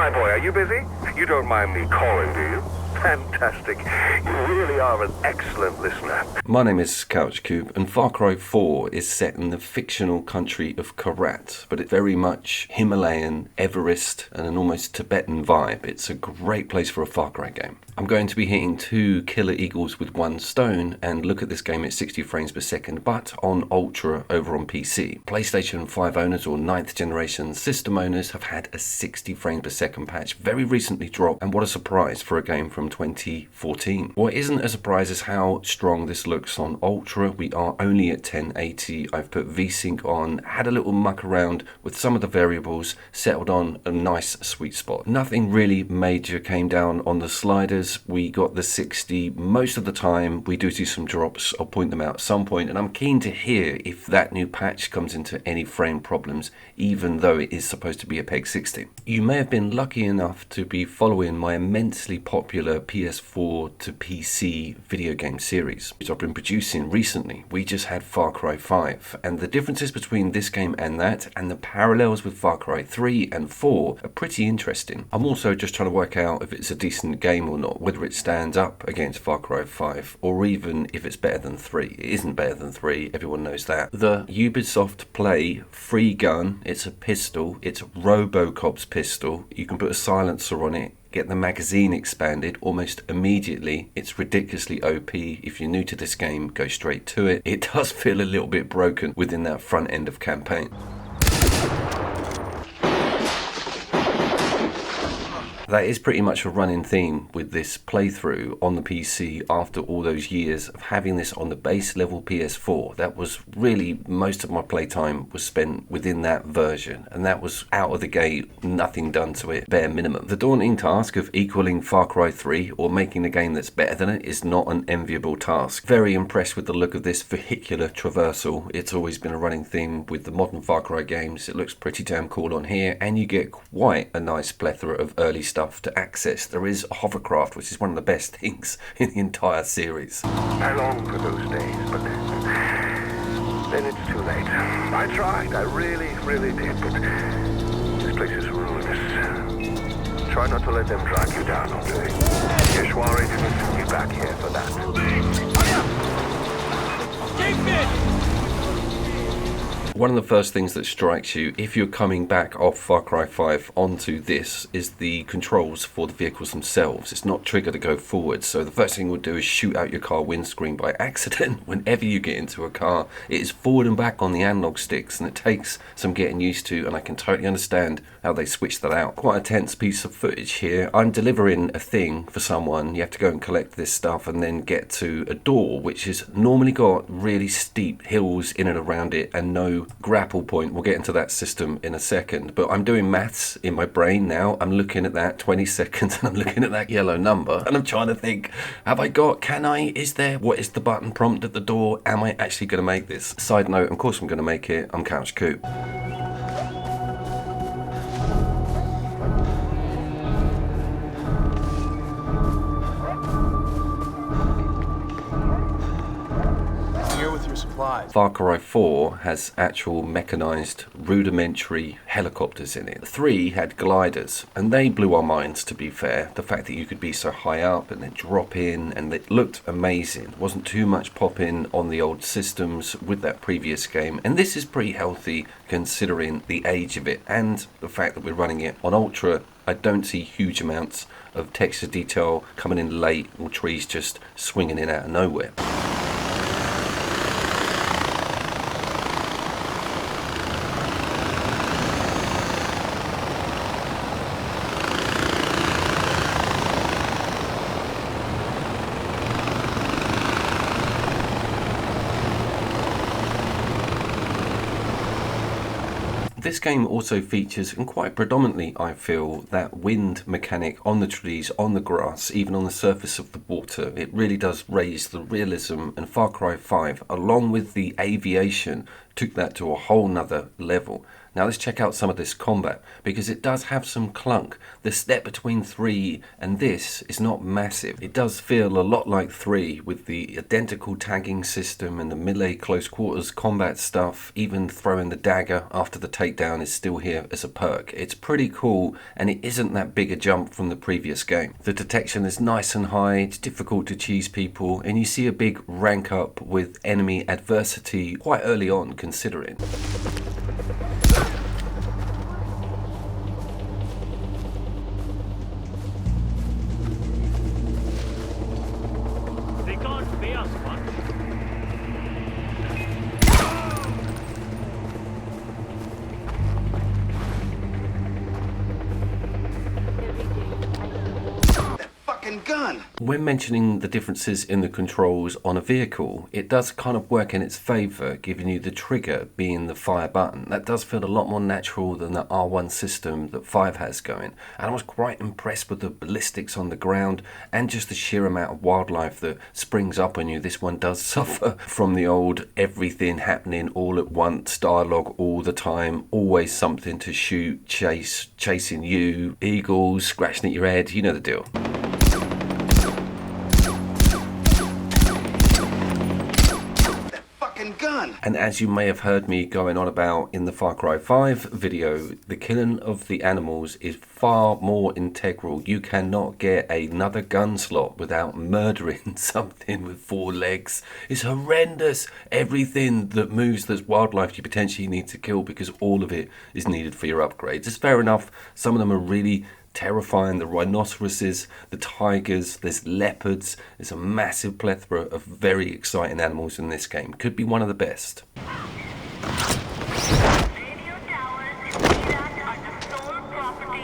my boy, are you busy? You don't mind me calling, do you? Fantastic. You really are an excellent listener. My name is Couchcube, and Far Cry 4 is set in the fictional country of Kyrat, but it's very much Himalayan, Everest, and an almost Tibetan vibe. It's a great place for a Far Cry game. I'm going to be hitting 2 killer eagles with one stone and look at this game at 60 frames per second, but on Ultra over on PC. PlayStation 5 owners or 9th generation system owners have had a 60 frames per second patch very recently dropped, and what a surprise for a game from 2014. What isn't a surprise is how strong this looks on Ultra. We are only at 1080. I've put VSync on, had a little muck around with some of the variables, settled on a nice sweet spot. Nothing really major came down on the sliders. We got the 60 most of the time. We do see some drops. I'll point them out at some point, and I'm keen to hear if that new patch comes into any frame problems, even though it is supposed to be a PEG 60. You may have been lucky enough to be following my immensely popular PS4 to PC video game series, which I've been producing recently. We just had Far Cry 5, and the differences between this game and that, and the parallels with Far Cry 3 and 4 are pretty interesting. I'm also just trying to work out if it's a decent game or not, whether it stands up against Far Cry 5, or even if it's better than 3. It isn't better than 3, everyone knows that. The Ubisoft Play free gun, it's a pistol, it's Robocop's pistol. You can put a silencer on it, get the magazine expanded almost immediately. It's ridiculously OP. If you're new to this game, go straight to it. It does feel a little bit broken within that front end of campaign. That is pretty much a running theme with this playthrough on the PC after all those years of having this on the base level PS4. That was really most of my playtime was spent within that version, and that was out of the gate, nothing done to it, bare minimum. The daunting task of equaling Far Cry 3 or making a game that's better than it is not an enviable task. Very impressed with the look of this vehicular traversal. It's always been a running theme with the modern Far Cry games. It looks pretty damn cool on here, and you get quite a nice plethora of early stuff to access. There is a hovercraft, which is one of the best things in the entire series. I long for those days, but then it's too late. I tried, I really did, but this place is ruinous. Try not to let them drag you down, okay? Yashwari didn't send me back here for that. One of the first things that strikes you if you're coming back off Far Cry 5 onto this is the controls for the vehicles themselves. It's not trigger to go forward, so the first thing we'll do is shoot out your car windscreen by accident. Whenever you get into a car, it is forward and back on the analog sticks, and it takes some getting used to, and I can totally understand how they switched that out. Quite a tense piece of footage here. I'm delivering a thing for someone. You have to go and collect this stuff and then get to a door which has normally got really steep hills in and around it and no grapple point. We'll get into that system in a second, but I'm doing maths in my brain now. I'm looking at that 20 seconds and I'm looking at that yellow number and I'm trying to think, have I got, can I, is there, what is the button prompt at the door? Am I actually going to make this? Side note, of course I'm going to make it. I'm Couchcube. Far Cry 4 has actual mechanized, rudimentary helicopters in it. 3 had gliders, and they blew our minds, to be fair. The fact that you could be so high up and then drop in, and it looked amazing. Wasn't too much pop-in on the old systems with that previous game, and this is pretty healthy considering the age of it, and the fact that we're running it on Ultra. I don't see huge amounts of texture detail coming in late, or trees just swinging in out of nowhere. This game also features, and quite predominantly I feel, that wind mechanic on the trees, on the grass, even on the surface of the water. It really does raise the realism, and Far Cry 5, along with the aviation, took that to a whole nother level. Now let's check out some of this combat, because it does have some clunk. The step between 3 and this is not massive. It does feel a lot like 3 with the identical tagging system and the melee close quarters combat stuff. Even throwing the dagger after the takedown is still here as a perk. It's pretty cool, and it isn't that big a jump from the previous game. The detection is nice and high, it's difficult to cheese people, and you see a big rank up with enemy adversity quite early on considering. They can't pay us much. Gun. When mentioning the differences in the controls on a vehicle, it does kind of work in its favour, giving you the trigger being the fire button. That does feel a lot more natural than the R1 system that 5 has going. And I was quite impressed with the ballistics on the ground and just the sheer amount of wildlife that springs up on you. This one does suffer from the old everything happening all at once, dialogue all the time, always something to shoot, chasing you, eagles, scratching at your head, you know the deal. Gun. And as you may have heard me going on about in the Far Cry 5 video, the killing of the animals is far more integral. You cannot get another gun slot without murdering something with 4 legs. It's horrendous. Everything that moves that's wildlife you potentially need to kill, because all of it is needed for your upgrades. It's fair enough, some of them are really terrifying. The rhinoceroses, the tigers, there's leopards. There's a massive plethora of very exciting animals in this game. Could be one of the best.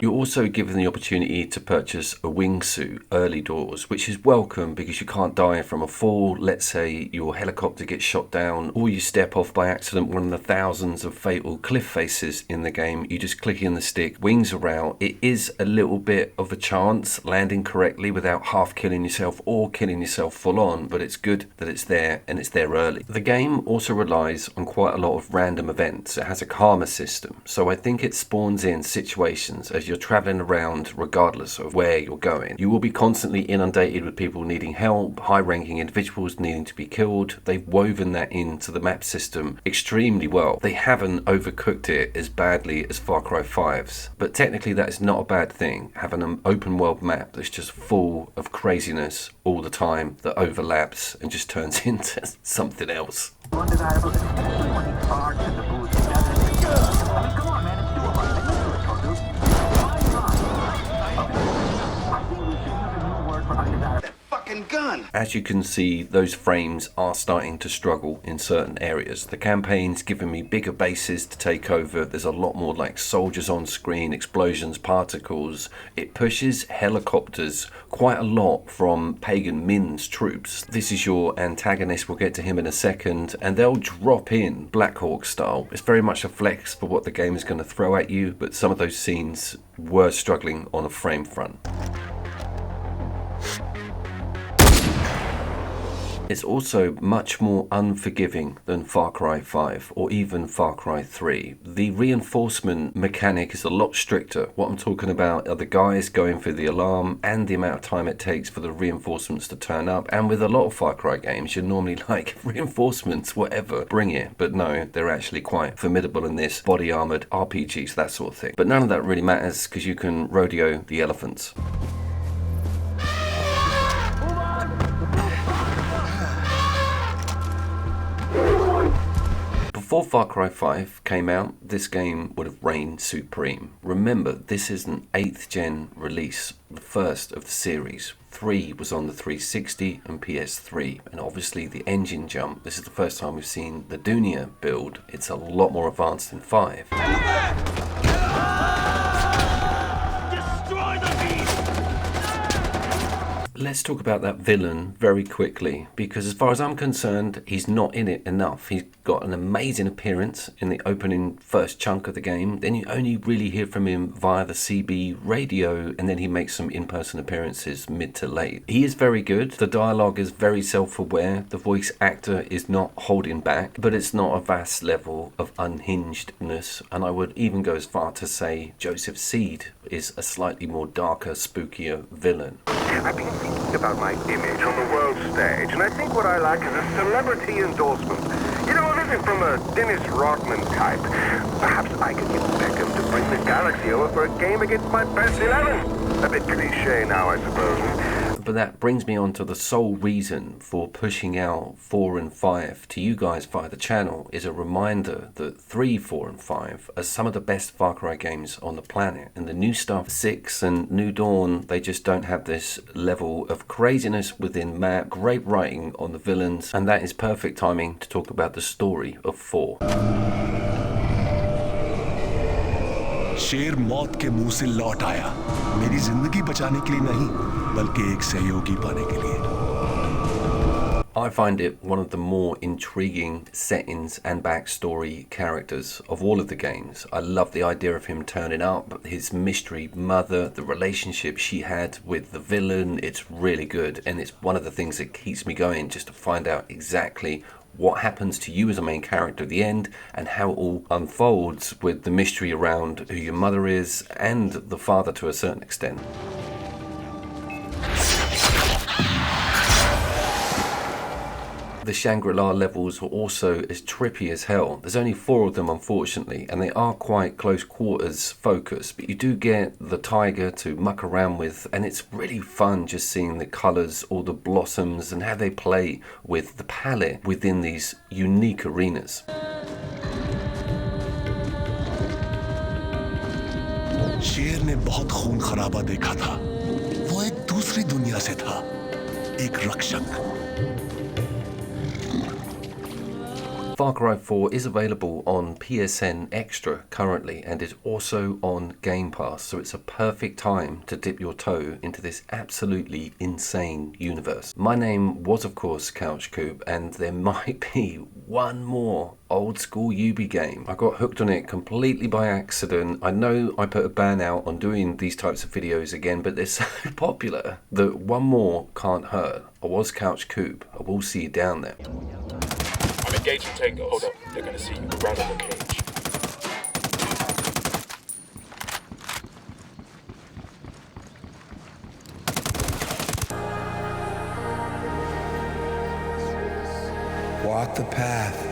You're also given the opportunity to purchase a wingsuit early doors, which is welcome because you can't die from a fall. Let's say your helicopter gets shot down, or you step off by accident one of the thousands of fatal cliff faces in the game. You just click in the stick, wings are out. It is a little bit of a chance landing correctly without half killing yourself or killing yourself full on, but it's good that it's there, and it's there early. The game also relies on quite a lot of random events. It has a karma system, so I think it spawns in situations as you're traveling around regardless of where you're going. You will be constantly inundated with people needing help, high-ranking individuals needing to be killed. They've woven that into the map system extremely well. They haven't overcooked it as badly as Far Cry 5's, but technically that is not a bad thing, having an open world map that's just full of craziness all the time that overlaps and just turns into something else. Undeniable, especially when he charged in the booth. I mean, come on, man, it's doable. I know you told you. Why not? I think we should use a new word for undesirable. Gun. As you can see, those frames are starting to struggle in certain areas. The campaign's giving me bigger bases to take over. There's a lot more like soldiers on screen, explosions, particles. It pushes helicopters quite a lot from Pagan Min's troops. This is your antagonist, we'll get to him in a second, and they'll drop in Black Hawk style. It's very much a flex for what the game is going to throw at you, but some of those scenes were struggling on a frame front. It's also much more unforgiving than Far Cry 5 or even Far Cry 3. The reinforcement mechanic is a lot stricter. What I'm talking about are the guys going for the alarm and the amount of time it takes for the reinforcements to turn up. And with a lot of Far Cry games, you're normally like, reinforcements, whatever, bring it. But no, they're actually quite formidable in this, body armored RPGs, that sort of thing. But none of that really matters because you can rodeo the elephants. Before Far Cry 5 came out, this game would have reigned supreme. Remember, this is an 8th gen release, the first of the series. 3 was on the 360 and PS3, and obviously the engine jump. This is the first time we've seen the Dunia build. It's a lot more advanced than 5. Let's talk about that villain very quickly, because as far as I'm concerned, he's not in it enough. He's got an amazing appearance in the opening first chunk of the game, then you only really hear from him via the CB radio, and then he makes some in-person appearances mid to late. He is very good, the dialogue is very self-aware, the voice actor is not holding back, but it's not a vast level of unhingedness, and I would even go as far to say Joseph Seed is a slightly more darker, spookier villain. I've been thinking about my image on the world stage, and I think what I lack is a celebrity endorsement. You know, living from a Dennis Rodman type. Perhaps I could get Beckham to bring the Galaxy over for a game against my best 11. A bit cliche now, I suppose. But that brings me on to the sole reason for pushing out 4 and 5 to you guys via the channel is a reminder that 3, 4 and 5 are some of the best Far Cry games on the planet. And the new stuff, 6 and New Dawn, they just don't have this level of craziness within map, great writing on the villains, and that is perfect timing to talk about the story of 4. शेर मौत के मुंह से लौट आया मेरी जिंदगी बचाने के लिए नहीं बल्कि एक सहयोगी पाने के लिए I find it one of the more intriguing settings and backstory characters of all of the games. I love the idea of him turning up, his mystery mother, the relationship she had with the villain. It's really good, and it's one of the things that keeps me going, just to find out exactly what happens to you as a main character at the end and how it all unfolds with the mystery around who your mother is and the father to a certain extent. The Shangri-La levels were also as trippy as hell. There's only 4 of them, unfortunately, and they are quite close quarters focused, but you do get the tiger to muck around with, and it's really fun just seeing the colors, all the blossoms, and how they play with the palette within these unique arenas. शेर ने बहुत खून खराबा देखा था वो एक दूसरी दुनिया से था एक रक्षक Far Cry 4 is available on PSN Extra currently and is also on Game Pass, so it's a perfect time to dip your toe into this absolutely insane universe. My name was of course Couch Coop, and there might be one more old school Ubi game. I got hooked on it completely by accident. I know I put a ban out on doing these types of videos again, but they're so popular that one more can't hurt. I was Couch Coop. I will see you down there. I'm engaging Tango. Hold up. They're gonna see you. Right on the cage. Walk the path.